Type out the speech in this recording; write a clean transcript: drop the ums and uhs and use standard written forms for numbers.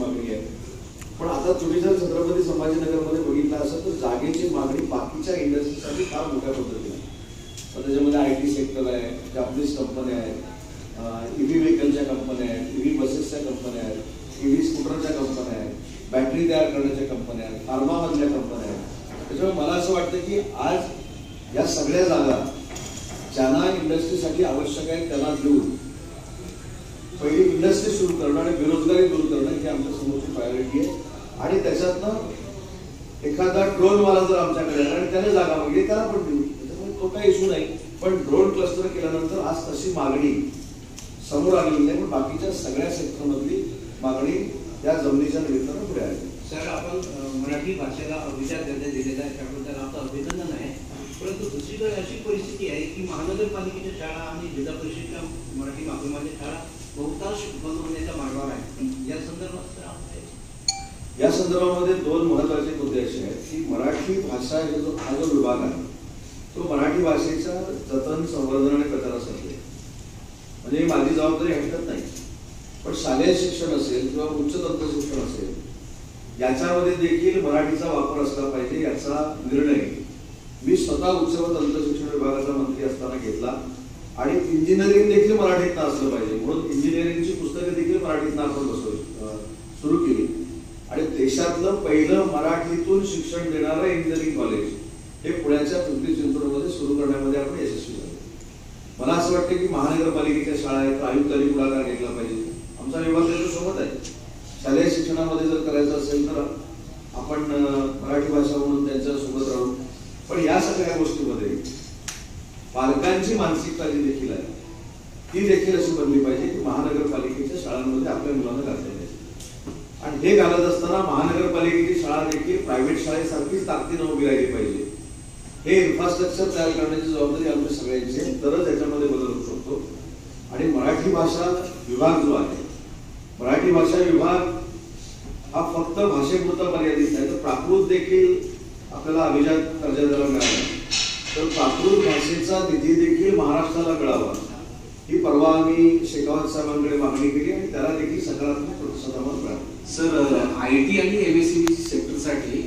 मागणी आहे. पण आता तुम्ही जर छत्रपती संभाजीनगरमध्ये बघितलं असं तर जागेची मागणी बाकीच्या इंडस्ट्रीसाठी फार मोठ्या पद्धतीने आहे. तर त्याच्यामध्ये IT सेक्टर आहे, जापनीज कंपन्या आहेत, EV व्हेकलच्या कंपन्या आहेत, EV बसेसच्या कंपन्या आहेत, EV स्कूटरच्या कंपन्या आहेत, बॅटरी तयार करण्याच्या कंपन्या आहेत, फार्मामधल्या कंपन्या आहेत. त्याच्यामुळे मला असं वाटतं की आज या सगळ्या जागा ज्यांना इंडस्ट्रीसाठी आवश्यक आहे त्यांना देऊन पहिली इंडस्ट्री सुरू करणं आणि बेरोजगारी दूर करणं ही आमच्या समोरची प्रायोरिटी आहे. आणि त्याच्यातनं एखादा ड्रोनवाला जर आमच्याकडे आला आणि त्याने जागा मागली त्याला पण देऊ, त्याच्यामुळे तो काही इश्यू नाही. पण ड्रोन क्लस्टर केल्यानंतर आज तशी मागणी समोर आलेली नाही, पण बाकीच्या सगळ्या सेक्टरमधली मागणी या जमिनीच्या निमित्तानं पुढे आली. सर, आपण मराठी भाषेला अभिजात दर्जा दिलेला आहे, त्याबद्दल आपलं अभिनंदन आहे. परंतु दुसरीकडे अशी परिस्थिती आहे की महानगरपालिकेच्या शाळा आणि जिल्हा परिषदेच्या मराठी माध्यमाच्या शाळा बहुतांश बंद होण्याच्या मार्गावर आहेत. या संदर्भात या संदर्भामध्ये दोन महत्वाचे मुद्दे असे आहेत की मराठी भाषा हा जो विभाग आहे तो मराठी भाषेच्या जतन, संवर्धन आणि प्रचारासाठी, म्हणजे माझी जबाबदारी हटत नाही. पण शालेय शिक्षण असेल किंवा उच्च तंत्र शिक्षण असेल याच्यामध्ये देखील मराठीचा वापर असला पाहिजे याचा निर्णय मी स्वतः उच्च व तंत्र शिक्षण विभागाचा मंत्री असताना घेतला. आणि इंजिनिअरिंग देखील मराठीतनं असलं पाहिजे म्हणून इंजिनिअरिंगची पुस्तकं देखील मराठीतनं आपण सुरू केली. आणि देशातलं पहिलं मराठीतून शिक्षण देणारं इंजिनिअरिंग कॉलेज हे पुण्याच्या पिंपरी चिंचवडमध्ये सुरू करण्यामध्ये आपण यशस्वी झालो. मला असं वाटतं की महानगरपालिकेच्या शाळा आहेत, आयुक्तांनी पुढाकार घेतला पाहिजे. आमचा विभाग त्याच्यासोबत आहे. शालेय शिक्षणामध्ये जर करायचं असेल तर आपण मराठी भाषा म्हणून त्यांच्यासोबत राहू. पण या सगळ्या गोष्टीमध्ये पालकांची मानसिकता जी देखील आहे ती देखील अशी बनली पाहिजे की महानगरपालिकेच्या शाळांमध्ये आपल्या मुलांना घातले पाहिजे. आणि हे घालत असताना महानगरपालिकेची शाळा देखील प्रायव्हेट शाळेसारखीच ताकदीनं उभी राहिली पाहिजे. हे इन्फ्रास्ट्रक्चर तयार करण्याची जबाबदारी आमच्या सगळ्यांची आहे. तरच याच्यामध्ये बदल होऊ शकतो. आणि मराठी भाषा विभाग जो आहे, मराठी भाषा विभाग हा फक्त भाषेपुरता मर्यादित नाही, तर प्राकृत देखील आपल्याला अभिजात दर्जा द्यायला मिळाला तर प्राकृत भाषेचा निधी देखील महाराष्ट्राला मिळावा ही परवा आम्ही शेखावत साहेबांकडे मागणी केली आणि त्याला देखील सकारात्मक प्रतिसाद आम्हाला मिळाला. सर, IT आणि MSME सेक्टरसाठी